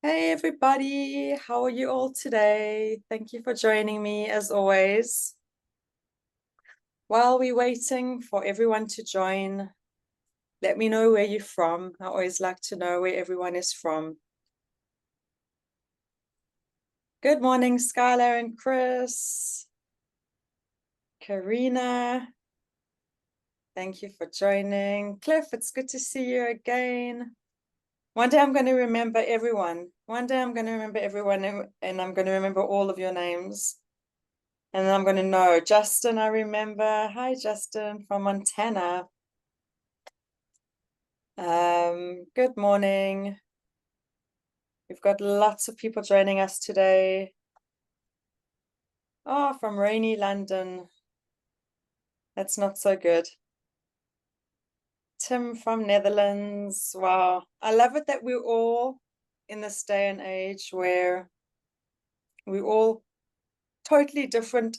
Hey everybody, how are you all today? Thank you for joining me as always. While we're waiting for everyone to join, let me know where you're from. I always like to know where everyone is from. Good morning, Skylar and Chris. Karina, thank you for joining. Cliff, it's good to see you again. One day I'm going to remember everyone. One day I'm going to remember everyone and I'm going to remember all of your names. And then I'm going to know. Justin, I remember. Hi, Justin from Montana. Good morning. We've got lots of people joining us today. Oh, from rainy London. That's not so good. Tim from Netherlands. Wow. I love it that we're all in this day and age where we're all totally different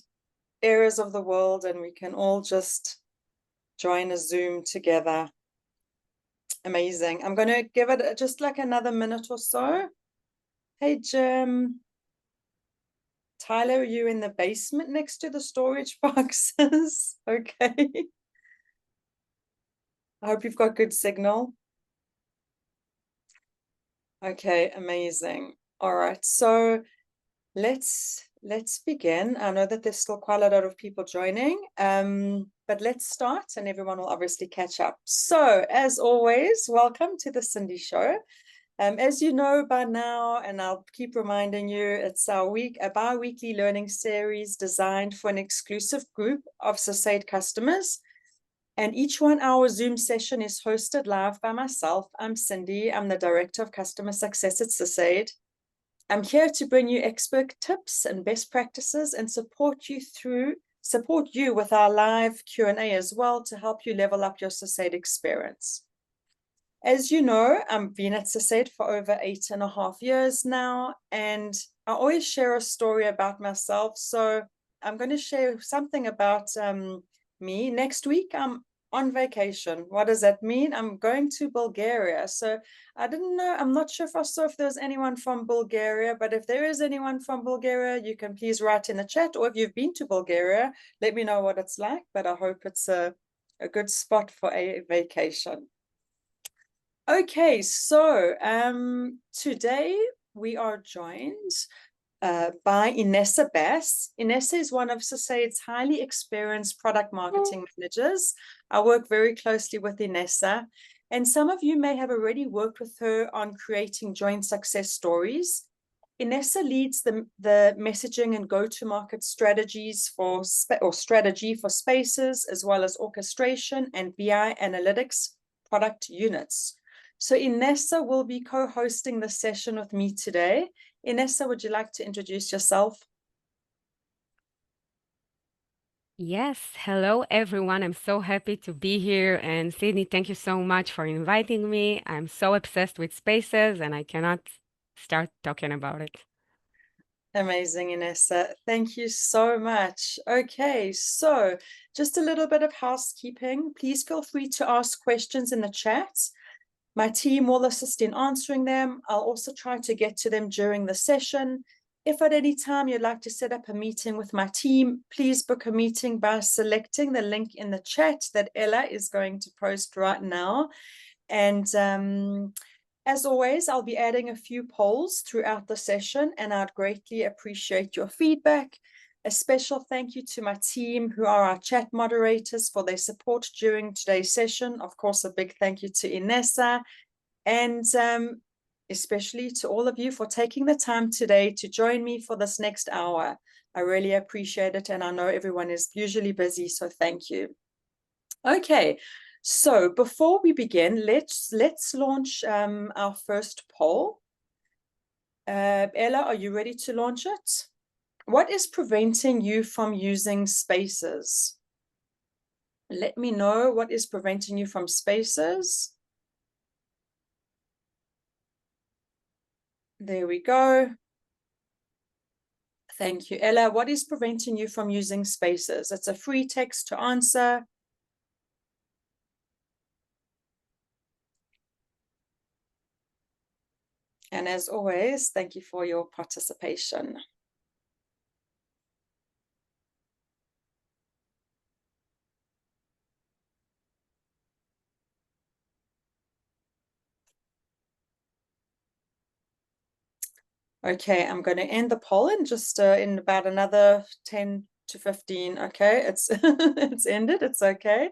areas of the world and we can all just join a Zoom together. Amazing. I'm going to give it just like another minute or so. Hey, Jim. Tyler, are you in the basement next to the storage boxes? Okay. I hope you've got good signal. Okay, amazing. All right, so let's begin. I know that there's still quite a lot of people joining, but let's start and everyone will obviously catch up. So, as always, welcome to the Cindy Show. As you know by now, and I'll keep reminding you, it's a bi-weekly learning series designed for an exclusive group of SysAid customers. And each 1 hour Zoom session is hosted live by myself. I'm Cindy. I'm the Director of Customer Success at SysAid. I'm here to bring you expert tips and best practices and support you with our live Q&A as well to help you level up your SysAid experience. As you know, I've been at SysAid for over 8.5 years now, and I always share a story about myself. So I'm going to share something about me. Next week, I'm on vacation. What does that mean? I'm going to Bulgaria. So I didn't know, I'm not sure if there's anyone from Bulgaria, but if there is anyone from Bulgaria, you can please write in the chat, or if you've been to Bulgaria, let me know what it's like, but I hope it's a good spot for a vacation. Okay, so today we are joined by Inessa Bass. Inessa is one of SysAid's highly experienced product marketing managers. I work very closely with Inessa, and some of you may have already worked with her on creating joint success stories. Inessa leads the messaging and go-to-market strategies strategy for Spaces, as well as orchestration and BI analytics product units. So Inessa will be co-hosting the session with me today. Inessa, would you like to introduce yourself? Yes, hello everyone. I'm so happy to be here. And Sydney, thank you so much for inviting me. I'm so obsessed with spaces and I cannot start talking about it. Amazing, Inessa. Thank you so much. Okay, so just a little bit of housekeeping. Please feel free to ask questions in the chat. My team will assist in answering them. I'll also try to get to them during the session. If at any time you'd like to set up a meeting with my team, please book a meeting by selecting the link in the chat that Ella is going to post right now. And as always, I'll be adding a few polls throughout the session, and I'd greatly appreciate your feedback. A special thank you to my team, who are our chat moderators, for their support during today's session. Of course, a big thank you to Inessa, and especially to all of you for taking the time today to join me for this next hour. I really appreciate it, and I know everyone is usually busy, so thank you. Okay, so before we begin, let's launch our first poll. Ella, are you ready to launch it? What is preventing you from using Spaces? Let me know what is preventing you from Spaces. There we go. Thank you. Ella, what is preventing you from using Spaces? It's a free text to answer. And as always, thank you for your participation. Okay, I'm going to end the poll in just in about another 10 to 15. Okay, it's it's ended. It's okay.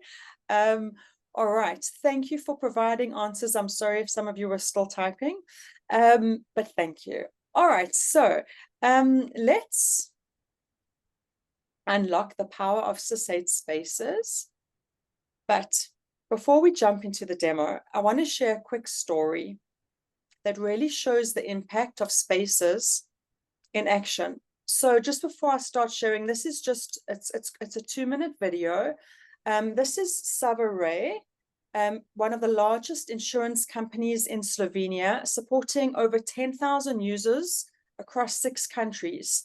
All right. Thank you for providing answers. I'm sorry if some of you were still typing, but thank you. All right. So let's unlock the power of SysAid Spaces. But before we jump into the demo, I want to share a quick story that really shows the impact of spaces in action. So just before I start sharing, this is just, it's a 2-minute video. This is Sava Re, one of the largest insurance companies in Slovenia, supporting over 10,000 users across 6 countries.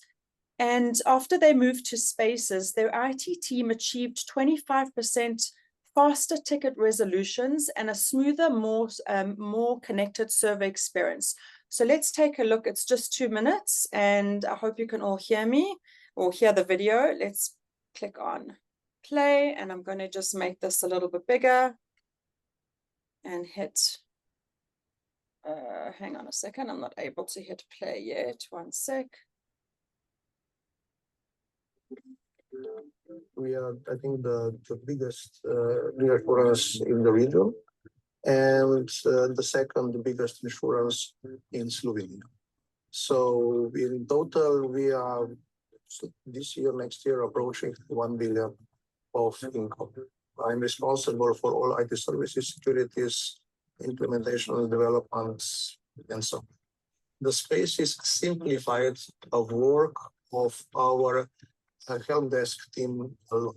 And after they moved to Spaces, their IT team achieved 25% faster ticket resolutions and a smoother, more connected server experience. So let's take a look. It's just 2 minutes, and I hope you can all hear me or hear the video. Let's click on play, and I'm going to just make this a little bit bigger and hit, hang on a second. I'm not able to hit play yet. One sec. We are, I think, the biggest insurance in the region, and the second biggest insurance in Slovenia. So in total, we are this year, next year, approaching 1 billion of income. I'm responsible for all IT services, securities, implementation and developments, and so on. The space is simplified of work of our help desk team a lot,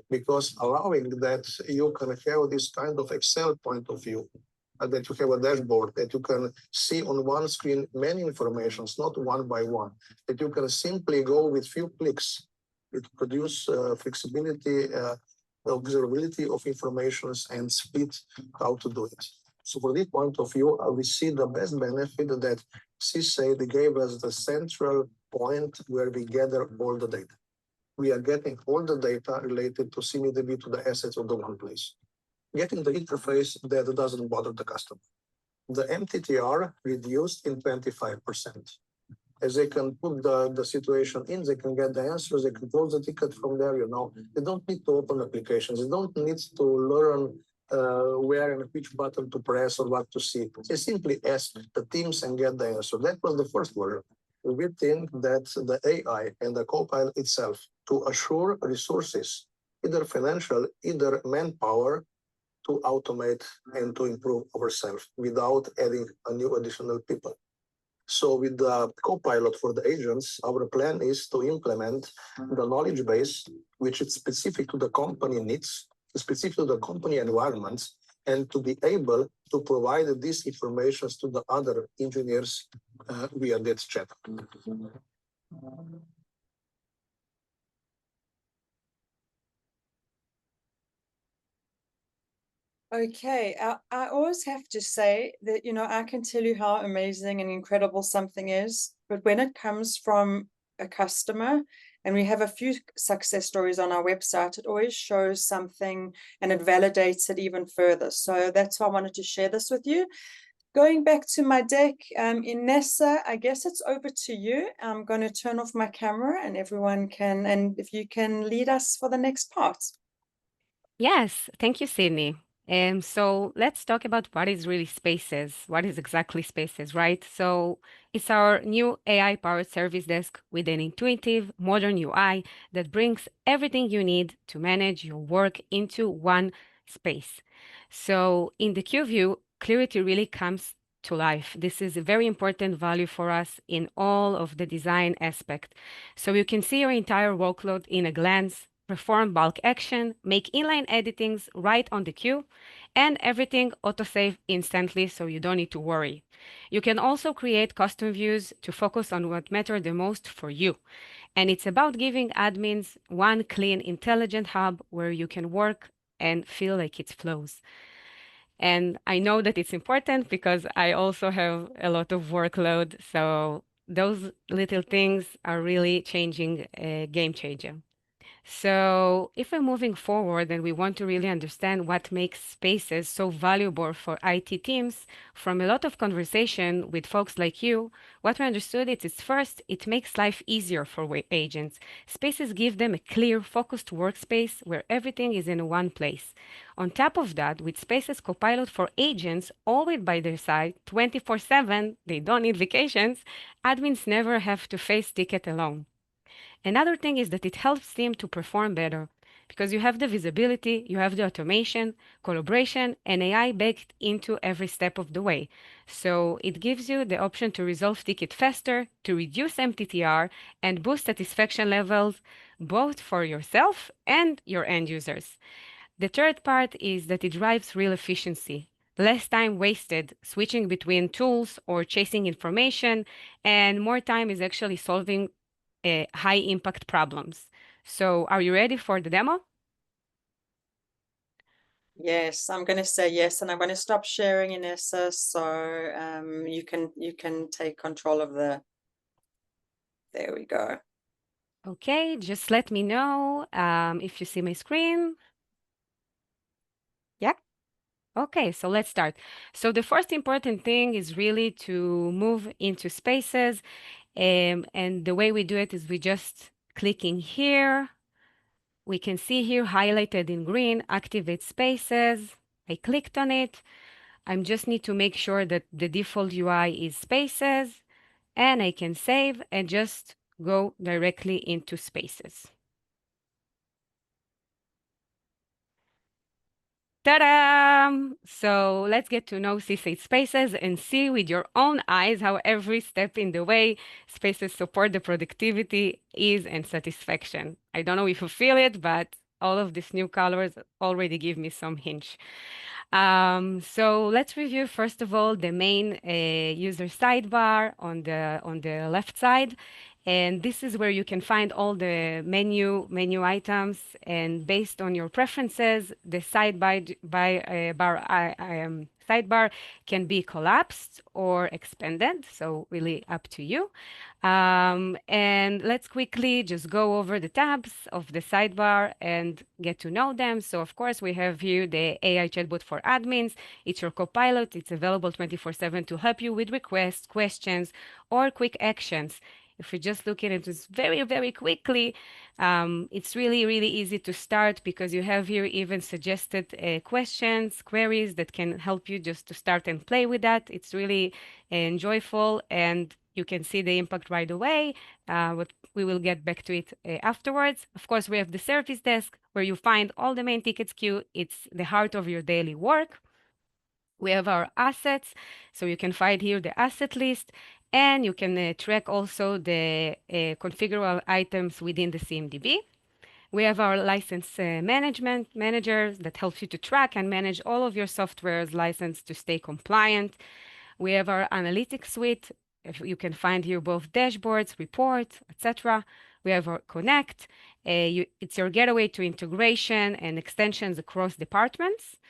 because allowing that you can have this kind of Excel point of view, that you have a dashboard, that you can see on one screen many informations, not one by one, that you can simply go with few clicks. It produce flexibility, observability of informations and speed how to do it. So from this point of view, we see the best benefit that SysAid gave us the central point where we gather all the data. We are getting all the data related to CMDB to the assets of the one place. Getting the interface that doesn't bother the customer. The MTTR reduced in 25%. As they can put the situation in, they can get the answers, they can close the ticket from there, you know. They don't need to open applications. They don't need to learn where and which button to press or what to see. They simply ask the teams and get the answer. That was the first version. We think that the AI and the Copilot itself to assure resources, either financial, either manpower, to automate and to improve ourselves without adding a new additional people. So with the Copilot for the agents, our plan is to implement the knowledge base, which is specific to the company needs, specific to the company environments, and to be able to provide these informations to the other engineers via that chat. Okay, I always have to say that, you know, I can tell you how amazing and incredible something is, but when it comes from a customer, and we have a few success stories on our website, it always shows something and it validates it even further. So that's why I wanted to share this with you. Going back to my deck, Inessa, I guess it's over to you. I'm going to turn off my camera and everyone can, and if you can lead us for the next part. Yes, thank you, Sydney. So let's talk about what is really Spaces. What is exactly Spaces, right? So it's our new AI-powered service desk with an intuitive, modern UI that brings everything you need to manage your work into one space. So in the Q view, clarity really comes to life. This is a very important value for us in all of the design aspect. So you can see your entire workload in a glance, perform bulk action, make inline editings right on the queue, and everything autosave instantly so you don't need to worry. You can also create custom views to focus on what matters the most for you. And it's about giving admins one clean, intelligent hub where you can work and feel like it flows. And I know that it's important because I also have a lot of workload. So those little things are really changing a game changer. So if we're moving forward and we want to really understand what makes spaces so valuable for IT teams, from a lot of conversation with folks like you, what we understood is first, it makes life easier for agents. Spaces give them a clear, focused workspace where everything is in one place. On top of that, with Spaces Copilot for agents, always by their side, 24/7, they don't need vacations, admins never have to face ticket alone. Another thing is that it helps them to perform better because you have the visibility, you have the automation, collaboration, and AI baked into every step of the way. So it gives you the option to resolve ticket faster, to reduce MTTR, and boost satisfaction levels both for yourself and your end users. The third part is that it drives real efficiency. Less time wasted switching between tools or chasing information, and more time is actually solving high impact problems. So are you ready for the demo? Yes, I'm going to say yes, and I'm going to stop sharing, Inessa, so you can take control of the. There we go. Okay, just let me know if you see my screen. Yeah. Okay, so let's start. So the first important thing is really to move into Spaces, and the way we do it is we just clicking here. We can see here highlighted in green, activate Spaces. I clicked on it. I just need to make sure that the default UI is Spaces, and I can save and just go directly into Spaces. Ta-da! So let's get to know SysAid Spaces and see with your own eyes how every step in the way Spaces support the productivity, ease, and satisfaction. I don't know if you feel it, but all of these new colors already give me some hint. So let's review first of all the main user sidebar on the left side. And this is where you can find all the menu items, and based on your preferences, the sidebar can be collapsed or expanded. So really up to you. And let's quickly just go over the tabs of the sidebar and get to know them. So of course, we have here the AI chatbot for admins. It's your copilot. It's available 24/7 to help you with requests, questions, or quick actions. If we just look at it just very, very quickly, it's really, really easy to start because you have here even suggested questions, queries that can help you just to start and play with that. It's really enjoyable, and you can see the impact right away. But we will get back to it afterwards. Of course, we have the service desk where you find all the main tickets queue. It's the heart of your daily work. We have our assets, so you can find here the asset list, and you can track also the configurable items within the CMDB. We have our license management managers that helps you to track and manage all of your software's license to stay compliant. We have our analytics suite. You can find here both dashboards, reports, etc. We have our Connect. It's your gateway to integration and extensions across departments.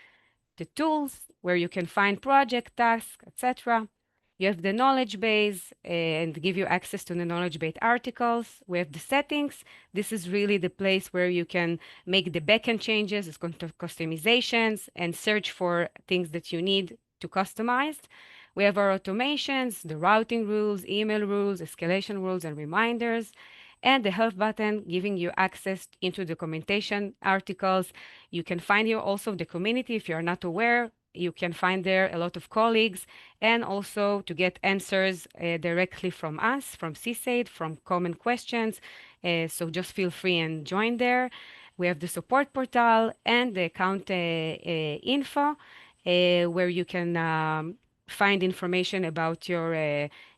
The tools, where you can find project tasks, etc. You have the knowledge base and give you access to the knowledge base articles. We have the settings. This is really the place where you can make the backend changes, customizations, and search for things that you need to customize. We have our automations, the routing rules, email rules, escalation rules, and reminders, and the help button giving you access into documentation articles. You can find here also the community if you're not aware. You can find there a lot of colleagues, and also to get answers directly from us, from SysAid, from common questions. So just feel free and join there. We have the support portal and the account info, where you can find information about your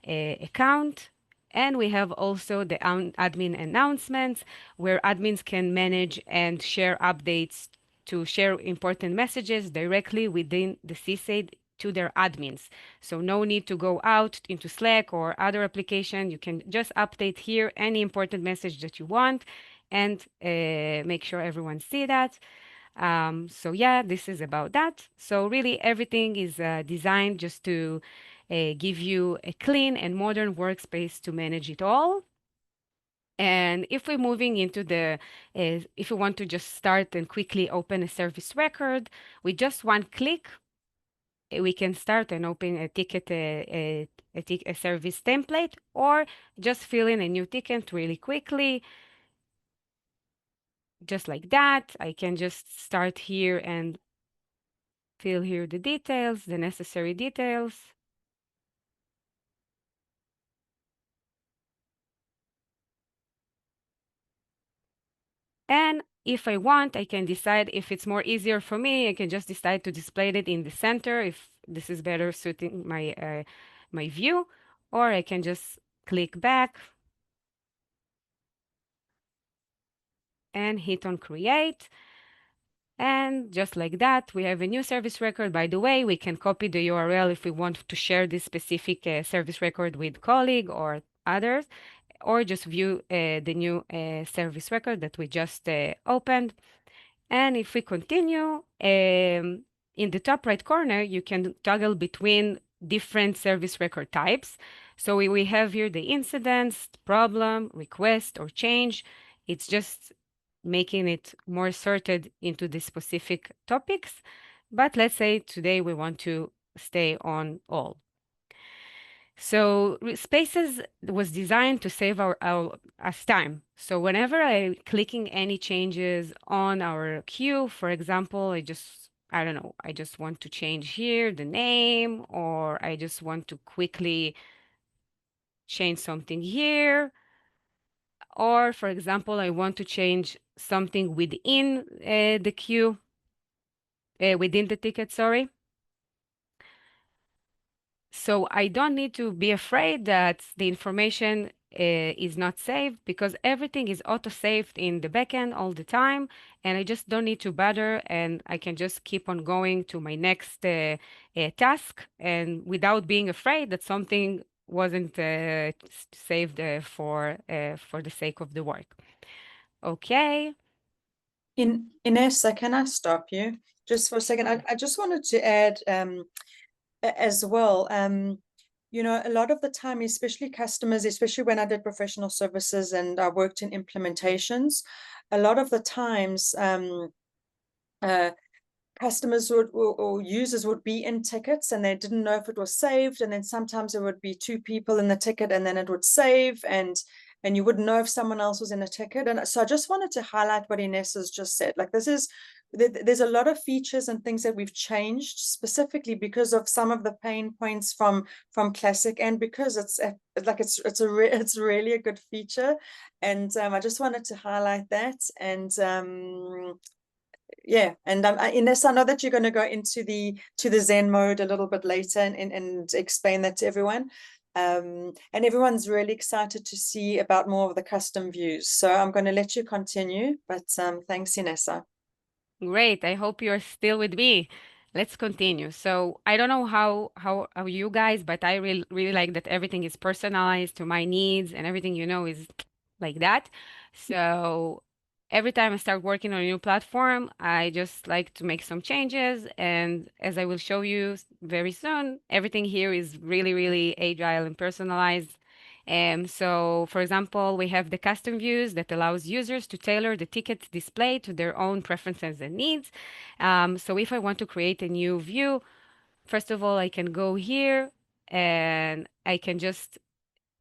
account. And we have also the admin announcements, where admins can manage and share updates to share important messages directly within the SysAid to their admins. So no need to go out into Slack or other application. You can just update here any important message that you want and make sure everyone see that. So yeah, this is about that. So really everything is designed just to give you a clean and modern workspace to manage it all. And if we're moving into if we want to just start and quickly open a service record, with just one click, we can start and open a ticket, a service template, or just fill in a new ticket really quickly. Just like that, I can just start here and fill here the details, the necessary details. And if I want, I can decide if it's more easier for me, I can just decide to display it in the center if this is better suiting my view, or I can just click back and hit on create. And just like that, we have a new service record. By the way, we can copy the URL if we want to share this specific service record with colleague or others, or just view the new service record that we just opened. And if we continue, in the top right corner, you can toggle between different service record types. So we have here the incidents, problem, request, or change. It's just making it more sorted into the specific topics. But let's say today we want to stay on all. So Spaces was designed to save us time. So whenever I'm clicking any changes on our queue, for example, I don't know, I just want to change here the name, or I just want to quickly change something here. Or for example, I want to change something within the queue, within the ticket, sorry. So I don't need to be afraid that the information is not saved, because everything is auto-saved in the backend all the time, and I just don't need to bother, and I can just keep on going to my next task, and without being afraid that something wasn't saved for the sake of the work. Okay. Inessa, can I stop you just for a second? I just wanted to add as well, you know, a lot of the time, especially customers, especially when I did professional services and I worked in implementations, a lot of the times customers would or users would be in tickets and they didn't know if it was saved, and then sometimes there would be two people in the ticket and then it would save, and you wouldn't know if someone else was in a ticket. And so I just wanted to highlight what Inessa's just said. Like, there's a lot of features and things that we've changed specifically because of some of the pain points from classic, and because it's really a good feature. And I just wanted to highlight that. And yeah, and Inessa, I know that you're going to go into the Zen mode a little bit later and explain that to everyone. And everyone's really excited to see about more of the custom views. So I'm going to let you continue, but thanks, Inessa. Great. I hope you're still with me. Let's continue. So I don't know how are you guys, but I really like that everything is personalized to my needs, and everything is like that. So every time I start working on a new platform, I just like to make some changes. And as I will show you very soon, everything here is really agile and personalized. So, for example, we have the custom views that allows users to tailor the ticket display to their own preferences and needs. So if I want to create a new view, first of all, I can go here and I can just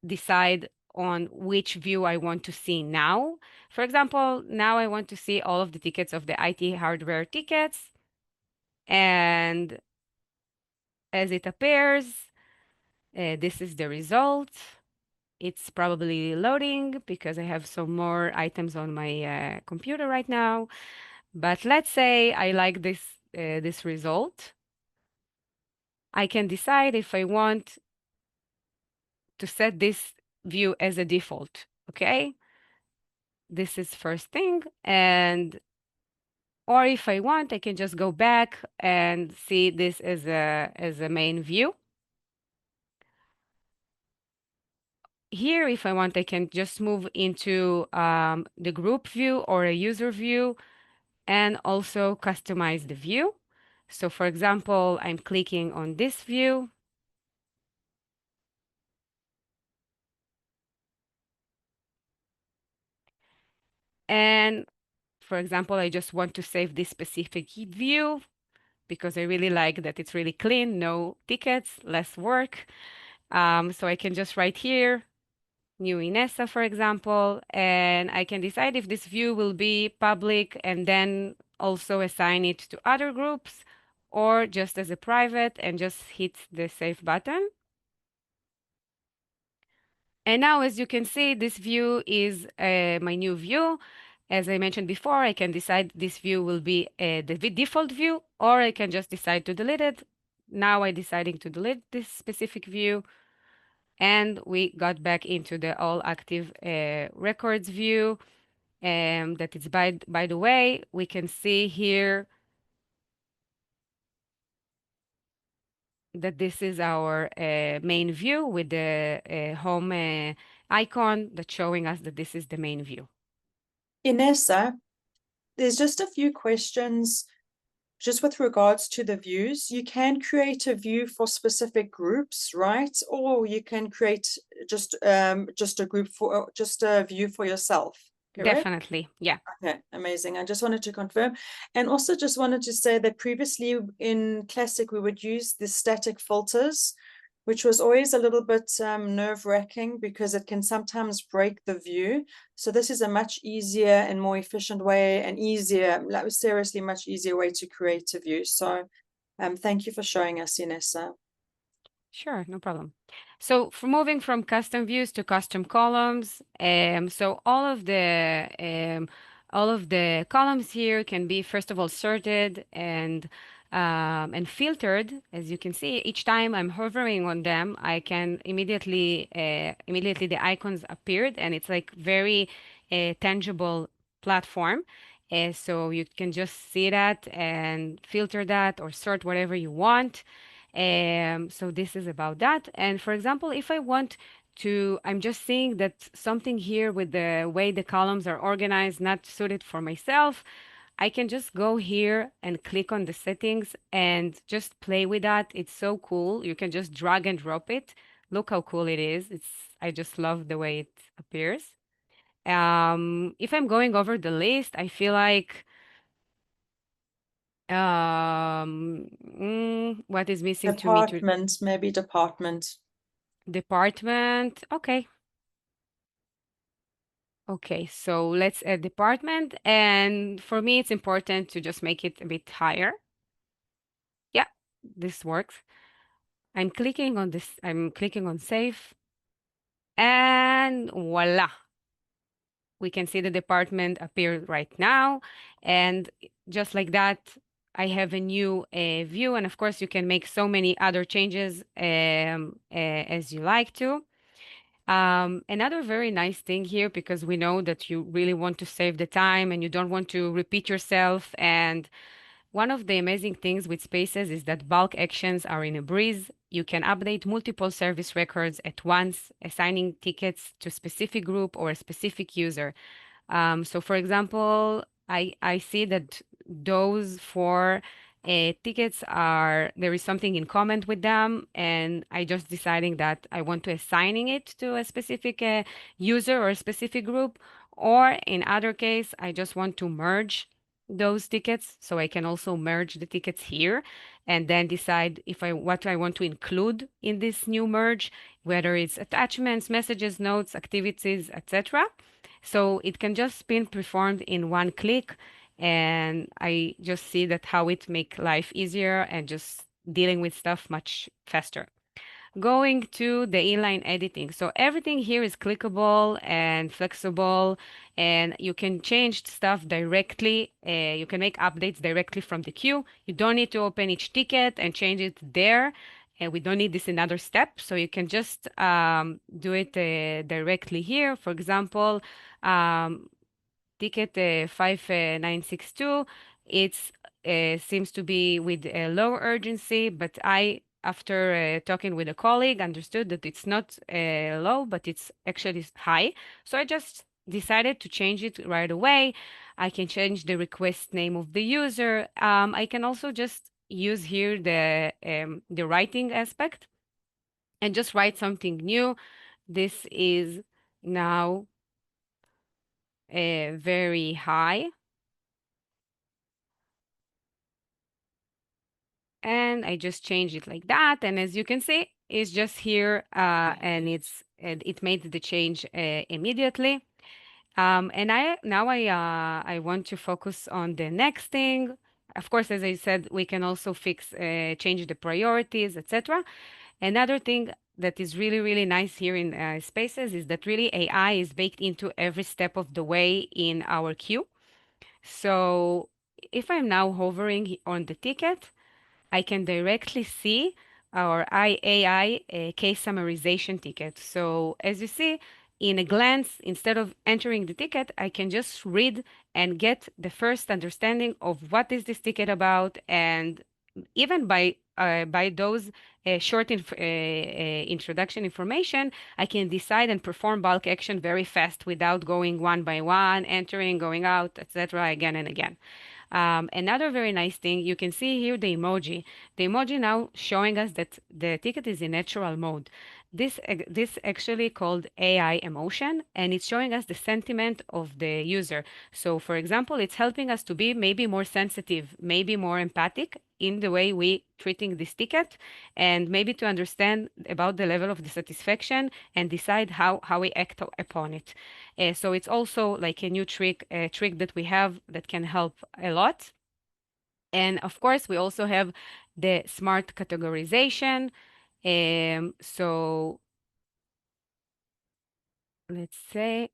decide on which view I want to see now. For example, now I want to see all of the tickets of the IT hardware tickets. And as it appears, this is the result. It's probably loading because I have some more items on my computer right now. But let's say I like this result. I can decide if I want to set this view as a default, okay? This is first thing. Or if I want, I can just go back and see this as a main view. Here, if I want, I can just move into the group view or a user view. and also customize the view. So for example, I'm clicking on this view. And for example, I just want to save this specific view because I really like that it's really clean, no tickets, less work. So I can just write here, new Inessa, for example, and I can decide if this view will be public and then also assign it to other groups or just as a private and just hit the save button. And now, as you can see, this view is my new view. As I mentioned before, I can decide this view will be the default view, or I can just decide to delete it. Now I'm deciding to delete this specific view. And we got back into the all active records view. That is by the way, we can see here that this is our main view with the home icon that's showing us that this is the main view. Inessa, there's just a few questions just with regards to the views. You can create a view for specific groups, right? Or you can create just a group for just a view for yourself. Correct? Definitely, yeah. Okay, amazing. I just wanted to confirm. And also just wanted to say that previously in Classic, we would use the static filters, which was always a little bit nerve-wracking because it can sometimes break the view. So this is a much easier and more efficient way and easier, like seriously much easier way to create a view. So thank you for showing us, Inessa. Sure, no problem. So for moving from custom views to custom columns, so all of the columns here can be first of all sorted and filtered. As you can see, each time I'm hovering on them, I can immediately the icons appeared, and it's like very tangible platform. So you can just see that and filter that or sort whatever you want. So this is about that. And for example, if I want to, I'm just seeing that something here with the way the columns are organized, not suited for myself, I can just go here and click on the settings and just play with that. It's so cool. You can just drag and drop it. Look how cool it is. I just love the way it appears. If I'm going over the list, I feel like what is missing to me to Department, maybe department. department. Okay. Okay, so let's add department. And for me, it's important to just make it a bit higher. Yeah, this works. I'm clicking on this, I'm clicking on save. And voila. We can see the department appear right now. And just like that, I have a new view. And of course, you can make so many other changes as you like to. Another very nice thing here, because we know that you really want to save the time and you don't want to repeat yourself. And one of the amazing things with Spaces is that bulk actions are in a breeze. You can update multiple service records at once, assigning tickets to a specific group or a specific user. So for example, I see that those four tickets there is something in common with them, and I just deciding that I want to assigning it to a specific user or a specific group, or in other case, I just want to merge those tickets, so I can also merge the tickets here and then decide what I want to include in this new merge, whether it's attachments, messages, notes, activities, etc. So it can just be performed in one click, and I just see that how it make life easier and just dealing with stuff much faster. Going to the inline editing. So everything here is clickable and flexible, and you can change stuff directly. You can make updates directly from the queue. You don't need to open each ticket and change it there. And we don't need this another step. So you can just do it directly here. For example, ticket 5962, it seems to be with a low urgency, but after talking with a colleague, understood that it's not low, but it's actually high. So I just decided to change it right away, I can change the request name of the user. I can also just use here the writing aspect and just write something new. This is now very high. And I just change it like that. And as you can see, it's just here and it made the change immediately. And I want to focus on the next thing. Of course, as I said, we can also change the priorities, etc. Another thing that is really, really nice here in Spaces is that really AI is baked into every step of the way in our queue. So if I'm now hovering on the ticket, I can directly see our AI case summarization ticket. So as you see, in a glance, instead of entering the ticket, I can just read and get the first understanding of what is this ticket about, and even by those introduction information, I can decide and perform bulk action very fast without going one by one, entering, going out, etc., again and again. Another very nice thing, you can see here the emoji. The emoji now showing us that the ticket is in natural mode. This actually called AI emotion, and it's showing us the sentiment of the user. So for example, it's helping us to be maybe more sensitive, maybe more empathic in the way we treating this ticket, and maybe to understand about the level of dissatisfaction and decide how we act upon it. So it's also like a new trick that we have that can help a lot. And of course, we also have the smart categorization. So let's say,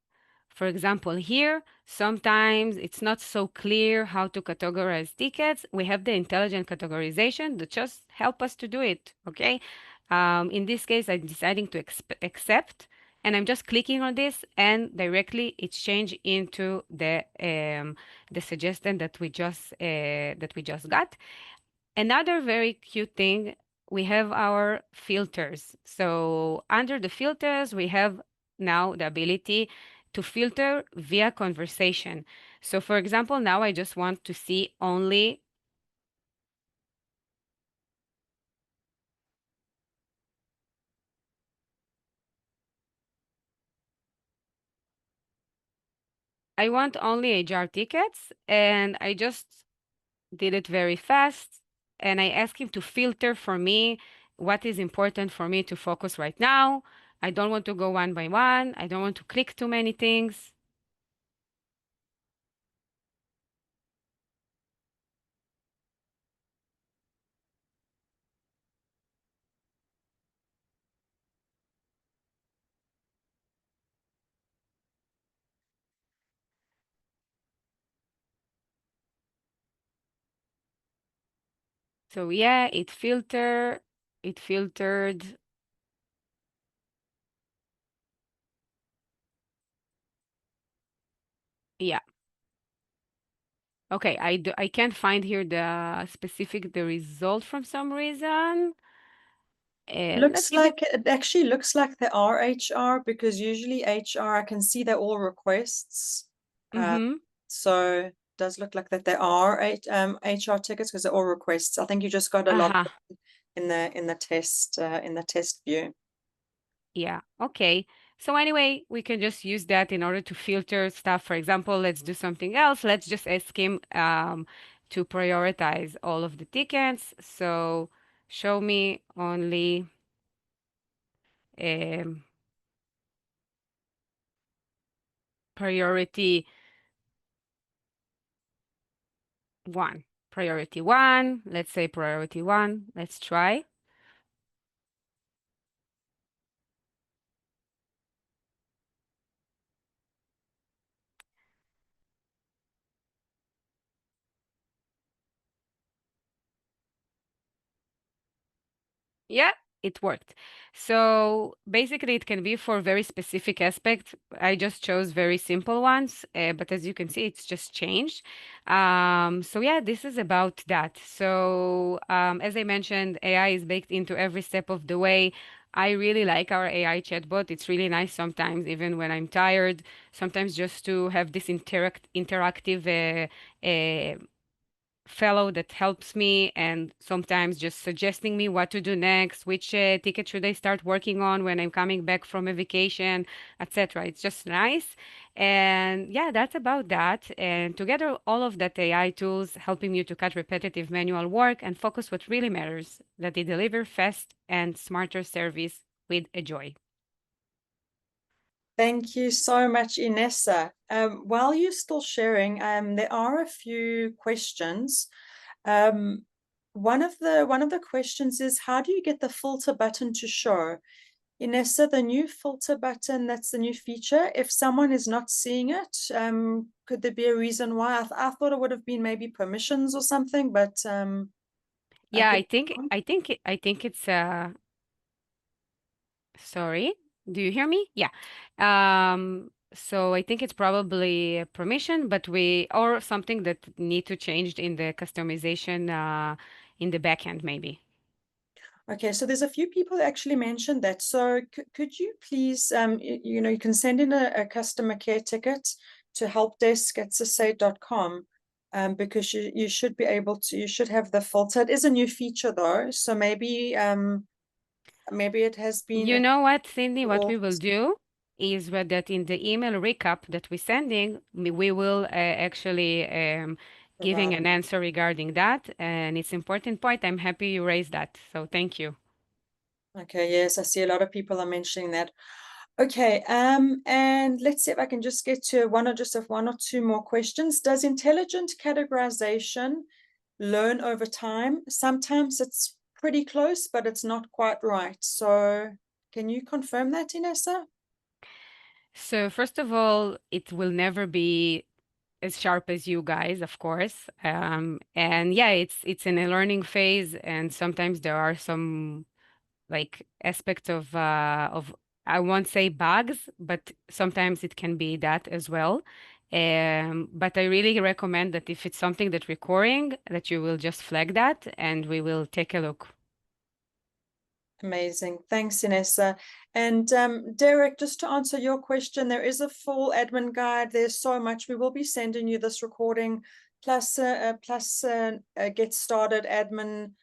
for example, here, sometimes it's not so clear how to categorize tickets. We have the intelligent categorization that just help us to do it, okay? In this case, I'm deciding to accept, and I'm just clicking on this, and directly it's changed into the suggestion that we just got. Another very cute thing, we have our filters. So under the filters, we have now the ability to filter via conversation. So for example, now I just want to see only I want only HR tickets, and I just did it very fast. And I asked him to filter for me what is important for me to focus right now. I don't want to go one by one. I don't want to click too many things. So yeah, it filtered. Yeah. Okay, I can't find here the result from some reason. Let's Looks give it. like it actually looks like they are HR, because usually HR, I can see they're all requests. Mm-hmm. So it does look like that they are HR tickets, because they're all requests. I think you just got a lot Uh-huh. in the test view. Yeah. Okay. So anyway, we can just use that in order to filter stuff. For example, let's do something else. Let's just ask him to prioritize all of the tickets. So show me only um, priority one. Priority one. Let's say priority one. Let's try. Yeah, it worked. So basically, it can be for very specific aspects. I just chose very simple ones, but as you can see, it's just changed. So yeah, this is about that. So as I mentioned, AI is baked into every step of the way. I really like our AI chatbot. It's really nice sometimes, even when I'm tired, sometimes just to have this interactive fellow that helps me and sometimes just suggesting me what to do next, which ticket should I start working on when I'm coming back from a vacation, etc. It's just nice. And yeah, that's about that. And together, all of that AI tools helping you to cut repetitive manual work and focus what really matters, that they deliver fast and smarter service with a joy. Thank you so much, Inessa. While you're still sharing, there are a few questions. One of the questions is, how do you get the filter button to show? Inessa, the new filter button, that's the new feature. If someone is not seeing it, could there be a reason why? I thought it would have been maybe permissions or something, but Yeah, could I think it's sorry, do you hear me? Yeah. So I think it's probably a permission, but we or something that need to change in the customization in the backend maybe. Okay, so there's a few people that actually mentioned that. So could you please, you know, you can send in a customer care ticket to helpdesk@sysaid.com, because you should be able to, you should have the filter. It is a new feature though, so maybe it has You been know what, Cindy, what or we will do is that in the email recap that we're sending, we will actually giving provide. an answer regarding that. And it's important point. I'm happy you raised that. So thank you. Okay, yes, I see a lot of people are mentioning that. Okay, and let's see if I can just get to one or two more questions. Does intelligent categorization learn over time? Sometimes it's pretty close, but it's not quite right. So can you confirm that, Inessa? So first of all, it will never be as sharp as you guys, of course. And yeah, it's in a learning phase, and sometimes there are some like aspects of I won't say bugs, but sometimes it can be that as well. But I really recommend that if it's something that recurring, that you will just flag that, and we will take a look. Amazing. Thanks, Inessa. And Derek, just to answer your question, there is a full admin guide. There's so much. We will be sending you this recording, plus get started admin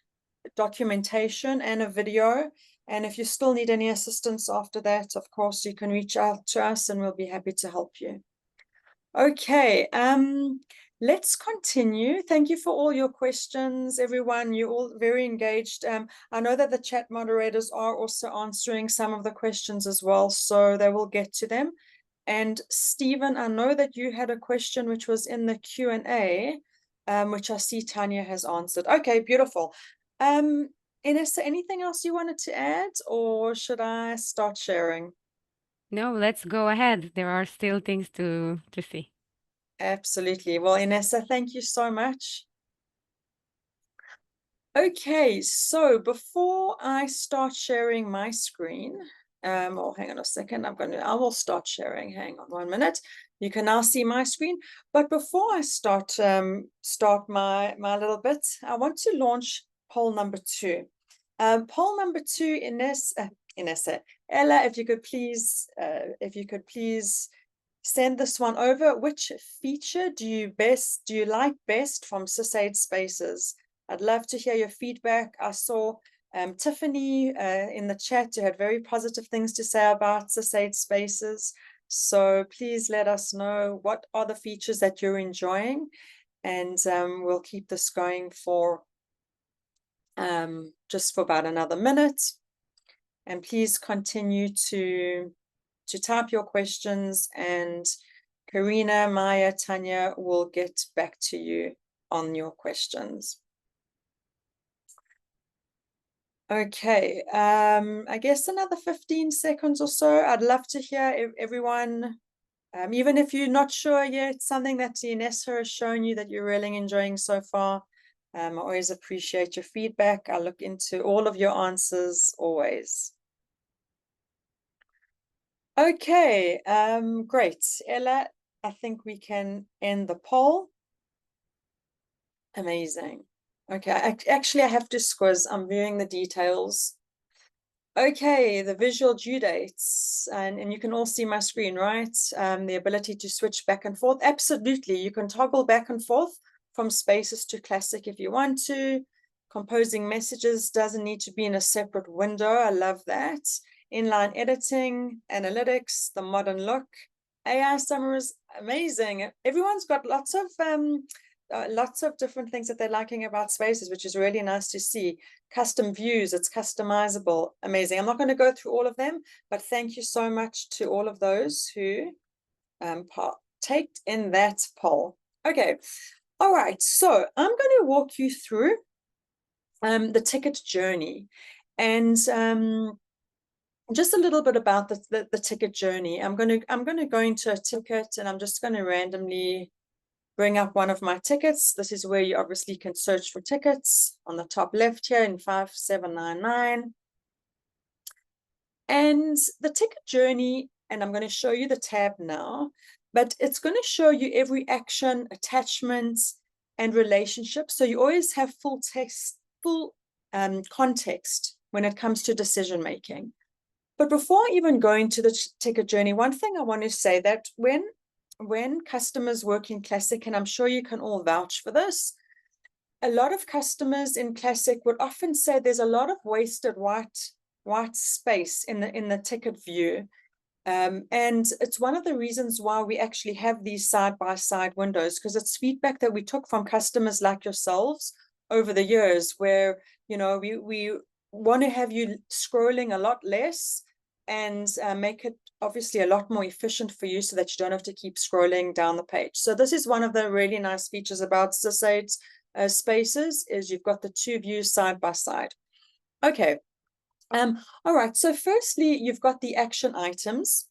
documentation and a video. And if you still need any assistance after that, of course, you can reach out to us and we'll be happy to help you. Okay, let's continue. Thank you for all your questions, everyone. You're all very engaged. I know that the chat moderators are also answering some of the questions as well, so they will get to them. And Stephen, I know that you had a question which was in the Q&A, which I see Tanya has answered. Okay, beautiful. Inessa, anything else you wanted to add, or should I start sharing? No, let's go ahead. There are still things to see. Absolutely. Well, Inessa, thank you so much. Okay, so before I start sharing my screen, oh, hang on a second, I will start sharing. Hang on 1 minute. You can now see my screen. But before I start my little bit, I want to launch poll number 2. Poll number 2, Inessa, Ella, if you could please send this one over. Which feature do you like best from SysAid Spaces? I'd love to hear your feedback. I saw Tiffany in the chat, who had very positive things to say about SysAid Spaces. So please let us know what are the features that you're enjoying, and we'll keep this going for just for about another minute. And please continue to type your questions, and Karina, Maya, Tanya will get back to you on your questions. Okay, I guess another 15 seconds or so. I'd love to hear everyone, even if you're not sure yet, something that Inessa has shown you that you're really enjoying so far. I always appreciate your feedback. I look into all of your answers always. Okay, great. Ella, I think we can end the poll. Amazing. Okay, actually I have to squiz. I'm viewing the details. Okay, the visual due dates, and you can all see my screen, right? The ability to switch back and forth. Absolutely, you can toggle back and forth from Spaces to Classic if you want to. Composing messages doesn't need to be in a separate window. I love that. Inline editing, analytics, the modern look, AI summaries, amazing. Everyone's got lots of different things that they're liking about Spaces, which is really nice to see. Custom views, it's customizable, amazing. I'm not going to go through all of them, but thank you so much to all of those who partaked in that poll. Okay, all right, so I'm going to walk you through the ticket journey, and just a little bit about the ticket journey. I'm going to go into a ticket, and I'm just going to randomly bring up one of my tickets. This is where you obviously can search for tickets on the top left here in 5799. And the ticket journey, and I'm going to show you the tab now, but it's going to show you every action, attachment, and relationship. So you always have full text, full context when it comes to decision making. But before even going to the ticket journey, one thing I want to say that when customers work in Classic, and I'm sure you can all vouch for this, a lot of customers in Classic would often say there's a lot of wasted white space in the ticket view. And it's one of the reasons why we actually have these side-by-side windows, because it's feedback that we took from customers like yourselves over the years, where, you know, we want to have you scrolling a lot less and make it obviously a lot more efficient for you so that you don't have to keep scrolling down the page. So this is one of the really nice features about SysAid Spaces, is you've got the two views side by side. Okay. All right. So firstly, you've got the action items,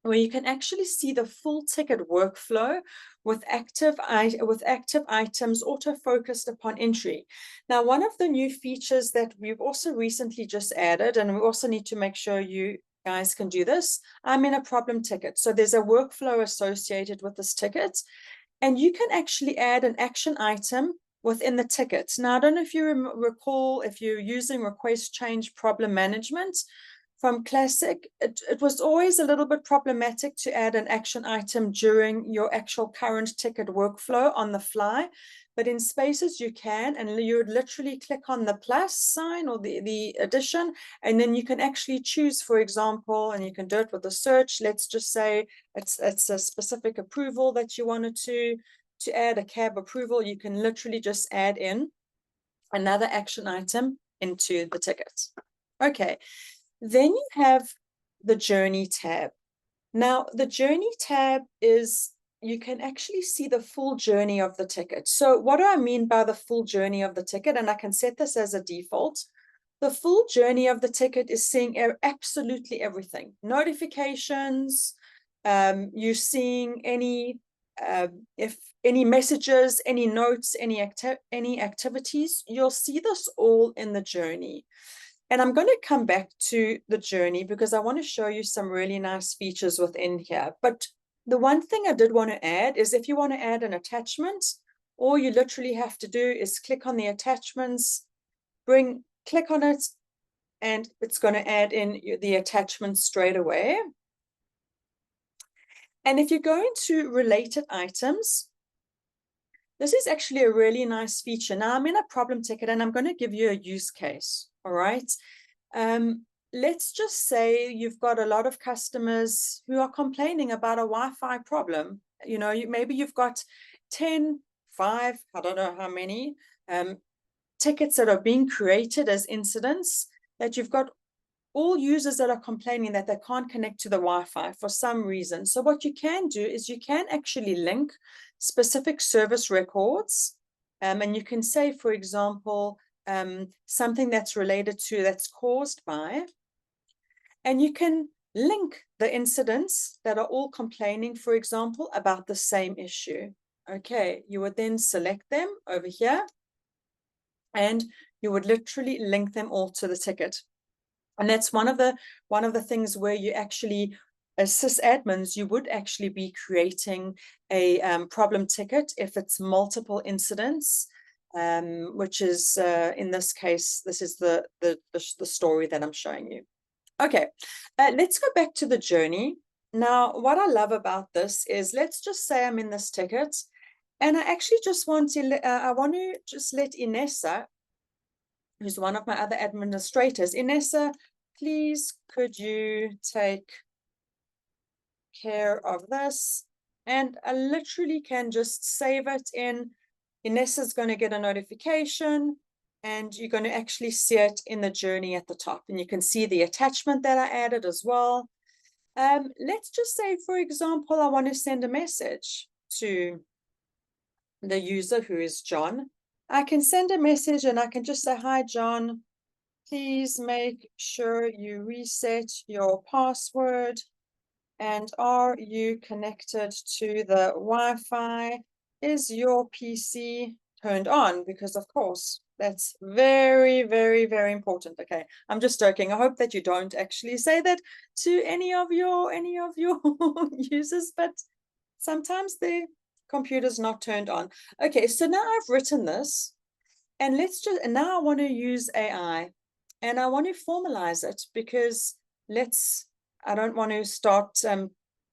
where you can actually see the full ticket workflow with active items auto-focused upon entry. Now, one of the new features that we've also recently just added, and we also need to make sure you guys can do this, I'm in a problem ticket. So there's a workflow associated with this ticket, and you can actually add an action item within the ticket. Now, I don't know if you recall, if you're using request change problem management from Classic, it was always a little bit problematic to add an action item during your actual current ticket workflow on the fly. But in Spaces, you can, and you would literally click on the plus sign or the addition, and then you can actually choose, for example, and you can do it with a search. Let's just say it's a specific approval that you wanted to add, a cab approval. You can literally just add in another action item into the ticket. Okay. Then you have the journey tab. Now, the journey tab is, you can actually see the full journey of the ticket. So what do I mean by the full journey of the ticket? And I can set this as a default. The full journey of the ticket is seeing absolutely everything. Notifications, you're seeing any, if any messages, any notes, any activities, you'll see this all in the journey. And I'm going to come back to the journey because I want to show you some really nice features within here. But the one thing I did want to add is, if you want to add an attachment, all you literally have to do is click on the attachments, click on it, and it's going to add in the attachment straight away. And if you go into related items, this is actually a really nice feature. Now, I'm in a problem ticket and I'm going to give you a use case. All right. Let's just say you've got a lot of customers who are complaining about a Wi-Fi problem. You know, maybe you've got 10, 5, I don't know how many tickets that are being created as incidents, that you've got all users that are complaining that they can't connect to the Wi-Fi for some reason. So what you can do is you can actually link specific service records, and you can say, for example, something that's related to, that's caused by, and you can link the incidents that are all complaining, for example, about the same issue. Okay, you would then select them over here, and you would literally link them all to the ticket. And that's one of the things where you actually, as sysadmins, you would actually be creating a problem ticket if it's multiple incidents which is, in this case, this is the story that I'm showing you. Okay, let's go back to the journey. Now, what I love about this is, let's just say I'm in this ticket, and I actually just want to, I want to just let Inessa, who's one of my other administrators, Inessa, please, could you take care of this? And I literally can just save it in. Inessa's going to get a notification, and you're going to actually see it in the journey at the top, and you can see the attachment that I added as well. Let's just say, for example, I want to send a message to the user, who is John. I can send a message and I can just say, hi, John, please make sure you reset your password. And are you connected to the Wi-Fi? Is your PC turned on? Because of course, that's very, very, very important. Okay, I'm just joking. I hope that you don't actually say that to any of your users, but sometimes the computer's not turned on. Okay, so now I've written this, and now I want to use AI, and I want to formalize it, because I don't want to start,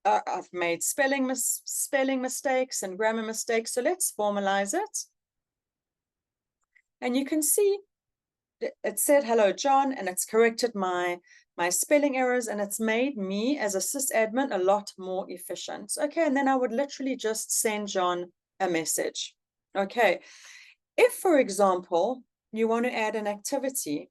I've made spelling mistakes and grammar mistakes, so let's formalize it. And you can see it said, hello, John, and it's corrected my spelling errors, and it's made me as a sysadmin a lot more efficient. Okay, and then I would literally just send John a message. Okay, if, for example, you want to add an activity,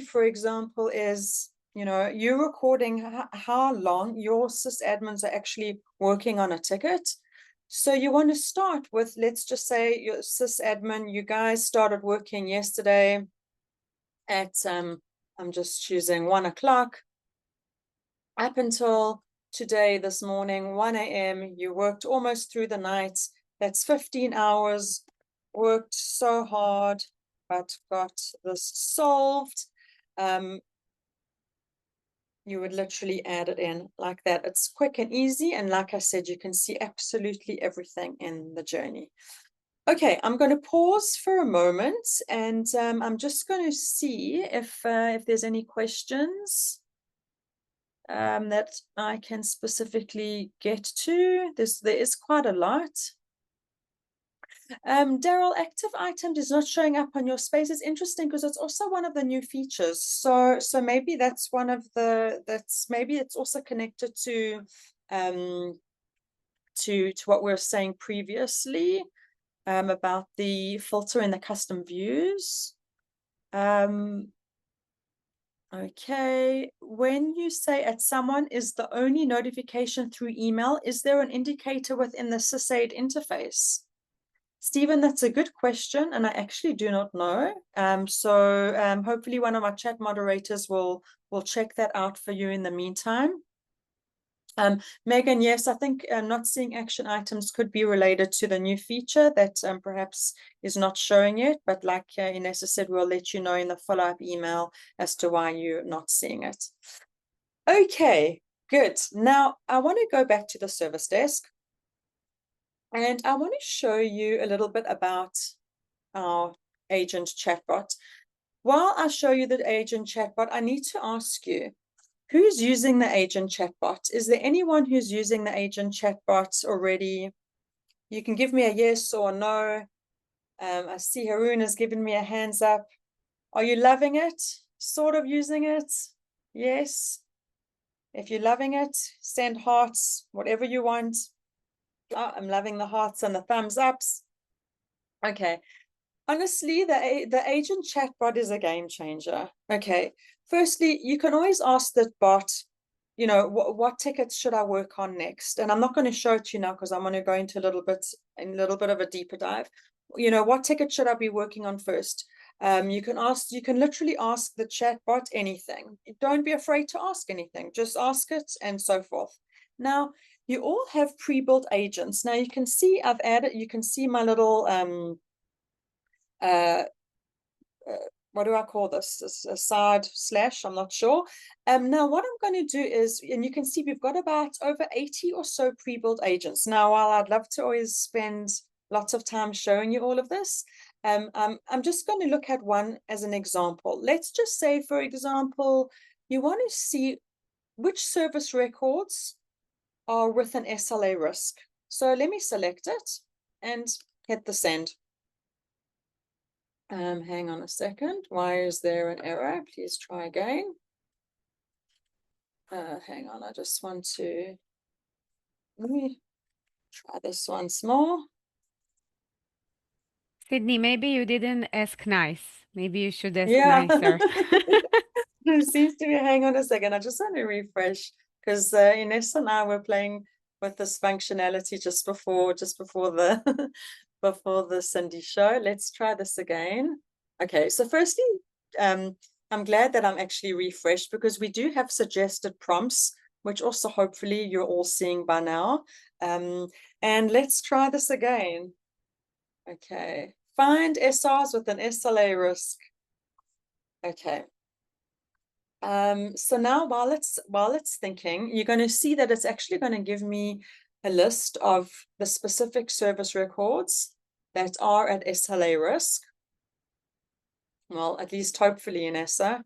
for example, is, you're recording how long your sysadmins are actually working on a ticket. So you want to start with, let's just say your sysadmin, you guys started working yesterday at, I'm just choosing 1 o'clock, up until today, this morning, 1 a.m., you worked almost through the night. That's 15 hours, worked so hard, but got this solved. You would literally add it in like that. It's quick and easy. And like I said, you can see absolutely everything in the journey. Okay, I'm going to pause for a moment, and I'm just going to see if there's any questions that I can specifically get to. There is quite a lot. Daryl, active items is not showing up on your spaces. Interesting, because it's also one of the new features. So maybe that's one of the, maybe it's also connected to what we were saying previously about the filter in the custom views. Okay, when you say at someone is the only notification through email, is there an indicator within the SysAid interface? Stephen, that's a good question, and I actually do not know. So hopefully one of our chat moderators will check that out for you in the meantime. Megan, yes, I think not seeing action items could be related to the new feature that perhaps is not showing yet, but like Inessa said, we'll let you know in the follow-up email as to why you're not seeing it. Okay, good. Now, I want to go back to the service desk, and I want to show you a little bit about our agent chatbot. While I show you the agent chatbot, I need to ask you, who's using the agent chatbot? Is there anyone who's using the agent chatbot already? You can give me a yes or a no. I see Haroon has given me a hands up. Are you loving it? Sort of using it? Yes. If you're loving it, send hearts, whatever you want. Oh, I'm loving the hearts and the thumbs ups. Okay. Honestly, the agent chatbot is a game changer. Okay. Firstly, you can always ask the bot, what tickets should I work on next? And I'm not going to show it to you now, because I'm going to go into a little bit of a deeper dive. What ticket should I be working on first? You can literally ask the chatbot anything. Don't be afraid to ask anything. Just ask it, and so forth. Now, you all have pre-built agents. Now you can see you can see my little what do I call this? A side slash, I'm not sure. Now what I'm going to do is, and you can see we've got about over 80 or so pre-built agents. Now, while I'd love to always spend lots of time showing you all of this, I'm just going to look at one as an example. Let's just say, for example, you want to see which service records are with an SLA risk. So let me select it and hit the send. Hang on a second. Why is there an error? Please try again. Hang on, I just want to, let me try this once more. Sydney, maybe you didn't ask nice. Maybe you should ask Yeah. nicer. It seems to be, hang on a second. I just want to refresh because Inessa and I were playing with this functionality just before the before the Cindy show. Let's try this again. Okay, so firstly, I'm glad that I'm actually refreshed because we do have suggested prompts, which also hopefully you're all seeing by now. And let's try this again. Okay, find SRs with an SLA risk. Okay. So now while it's thinking, you're going to see that it's actually going to give me a list of the specific service records that are at SLA risk. Well, at least hopefully, Inessa.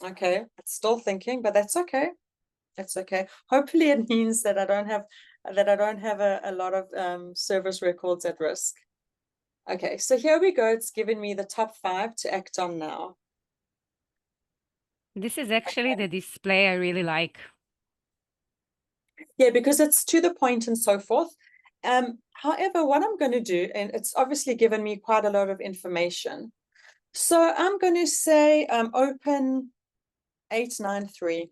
Okay, it's still thinking, but that's okay. That's okay. Hopefully it means that I don't have a lot of service records at risk. Okay, so here we go. It's given me the top 5 to act on now. This is actually the display I really like. Yeah, because it's to the point and so forth. However, what I'm going to do, and it's obviously given me quite a lot of information. So I'm going to say open 893.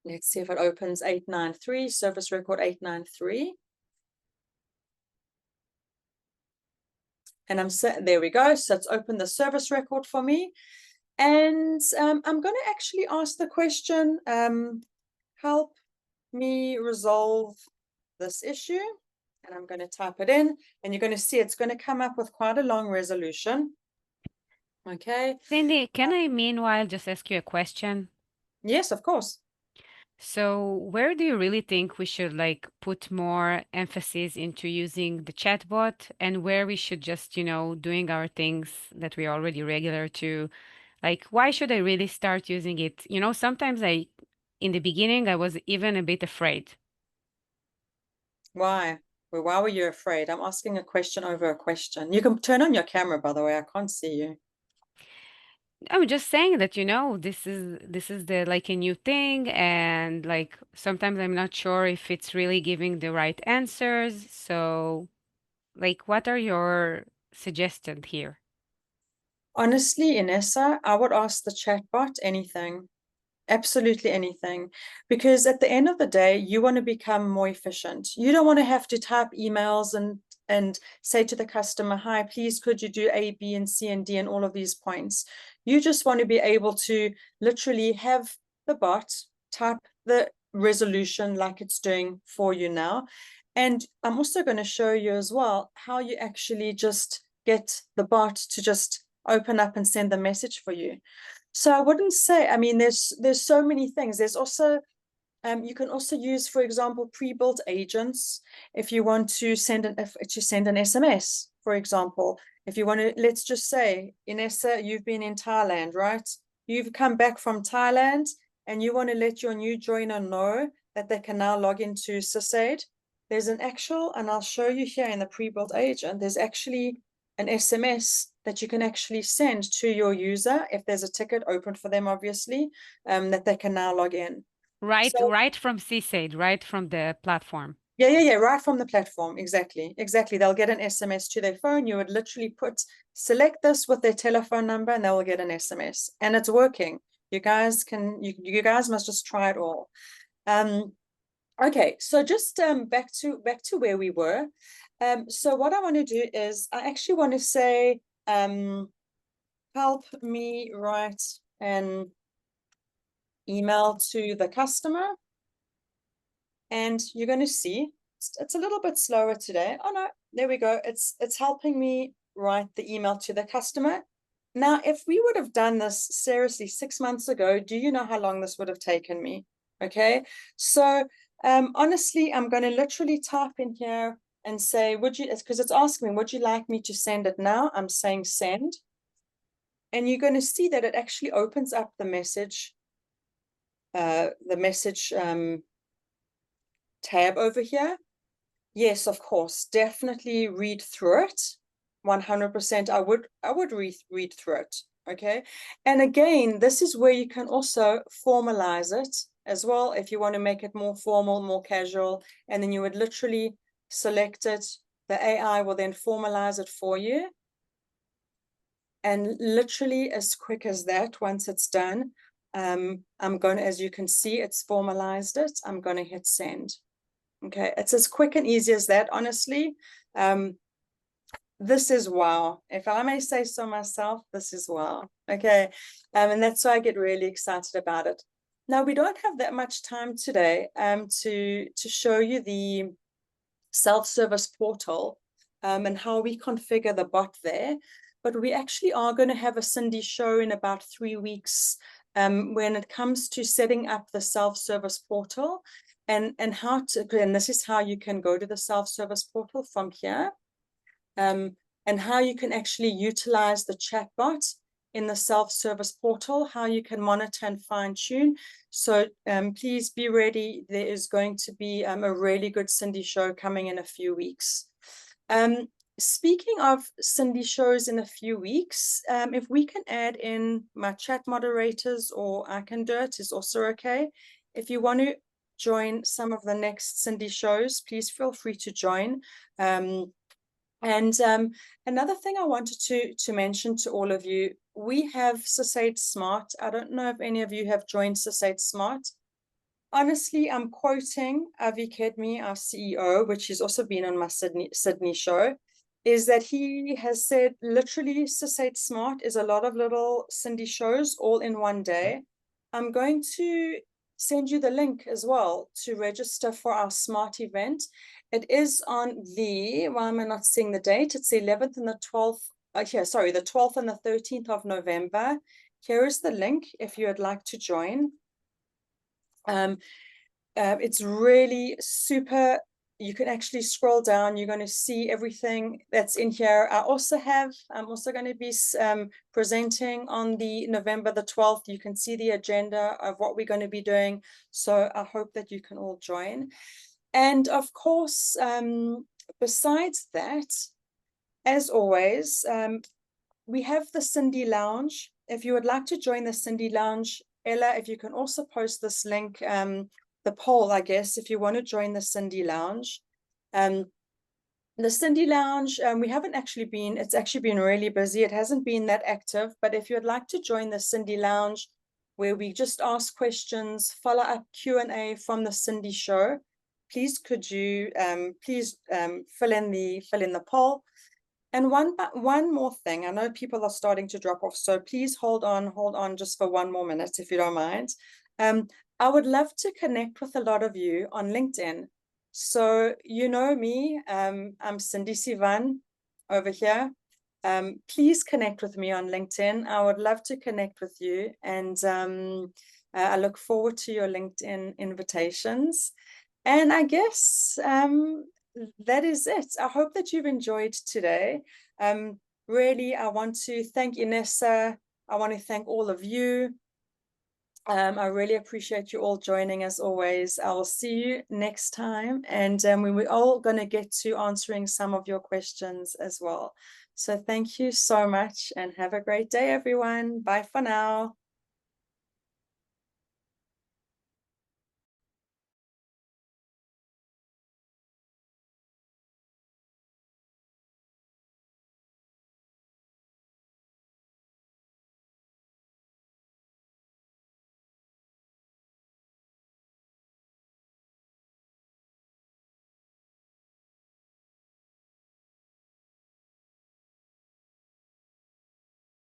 Let's see if it opens 893, service record 893. And there we go. So it's opened the service record for me. And I'm going to actually ask the question, help me resolve this issue. And I'm going to type it in, and you're going to see it's going to come up with quite a long resolution. Okay. Cindy, can I meanwhile just ask you a question? Yes, of course. So where do you really think we should like put more emphasis into using the chatbot, and where we should just, doing our things that we're already regular to, like, why should I really start using it? Sometimes in the beginning, I was even a bit afraid. Why? Well, why were you afraid? I'm asking a question over a question. You can turn on your camera, by the way. I can't see you. I'm just saying that, this is the like a new thing, and like sometimes I'm not sure if it's really giving the right answers. So, like, what are your suggestions here? Honestly, Inessa, I would ask the chatbot anything. Absolutely anything. Because at the end of the day, you want to become more efficient. You don't want to have to type emails and say to the customer, hi, please, could you do A, B, and C, and D, and all of these points. You just want to be able to literally have the bot type the resolution like it's doing for you now. And I'm also going to show you as well how you actually just get the bot to just open up and send the message for you. So I wouldn't say, I mean, there's so many things. There's also, you can also use, for example, pre-built agents if you want to send an SMS, for example. If you want to, let's just say, Inessa, you've been in Thailand, right? You've come back from Thailand and you want to let your new joiner know that they can now log into SysAid. There's an actual, and I'll show you here in the pre-built agent, there's actually an SMS that you can actually send to your user if there's a ticket open for them, obviously, that they can now log in. Right, So, right from SysAid, right from the platform. yeah, right from the platform. Exactly. They'll get an SMS to their phone. You would literally select this with their telephone number, and they will get an SMS. And it's working. You guys must just try it all. Okay, so just back to where we were. So what I want to do is I actually want to say, help me write an email to the customer. And you're going to see it's a little bit slower today. Oh no, there we go. It's helping me write the email to the customer. Now, if we would have done this seriously 6 months ago, do you know how long this would have taken me? Okay, so honestly, I'm going to literally type in here and say, would you, because it's asking me, would you like me to send it now? I'm saying send. And you're going to see that it actually opens up the message tab over here. Yes, of course, definitely read through it. 100%. I would read through it. Okay. And again, this is where you can also formalize it as well if you want to make it more formal, more casual, and then you would literally select it. The AI will then formalize it for you. And literally as quick as that, once it's done, I'm going to, as you can see, it's formalized it. I'm going to hit send. Okay, it's as quick and easy as that, honestly. This is wow. If I may say so myself, this is wow. Okay, and that's why I get really excited about it. Now, we don't have that much time today to show you the self-service portal and how we configure the bot there. But we actually are going to have a Cindy show in about 3 weeks when it comes to setting up the self-service portal and how to, and this is how you can go to the self-service portal from here, and how you can actually utilize the chatbot in the self-service portal, how you can monitor and fine-tune. So please be ready. There is going to be a really good Cindy show coming in a few weeks. Speaking of Cindy shows in a few weeks, if we can add in my chat moderators, or I can do it, is also okay. If you want to join some of the next Cindy shows, please feel free to join. Another thing I wanted to mention to all of you, we have SysAid Smart. I don't know if any of you have joined SysAid Smart. Honestly, I'm quoting Avi Kedmi, our CEO, which has also been on my Sydney show, is that he has said literally SysAid Smart is a lot of little Cindy shows all in one day. I'm going to send you the link as well to register for our Smart event. It is on the, why am I not seeing the date? It's the 11th and the 12th. The 12th and the 13th of November. Here is the link if you would like to join. It's really super. You can actually scroll down. You're going to see everything that's in here. I'm also going to be presenting on the November the 12th. You can see the agenda of what we're going to be doing. So I hope that you can all join. And of course, besides that, as always, we have the Cindy Lounge. If you would like to join the Cindy Lounge, Ella, if you can also post this link, the poll, I guess, if you want to join the Cindy Lounge. The Cindy Lounge, we haven't actually been, it's actually been really busy. It hasn't been that active, but if you'd like to join the Cindy Lounge, where we just ask questions, follow up Q&A from the Cindy show, please could you fill in the poll. And one more thing, I know people are starting to drop off, so please hold on just for 1 more minute, if you don't mind. I would love to connect with a lot of you on LinkedIn. So you know me, I'm Cindy Civan over here. Please connect with me on LinkedIn. I would love to connect with you, and I look forward to your LinkedIn invitations. And I guess that is it. I hope that you've enjoyed today. Really, I want to thank Inessa. I want to thank all of you. I really appreciate you all joining as always. I will see you next time. And we're all going to get to answering some of your questions as well. So thank you so much and have a great day, everyone. Bye for now.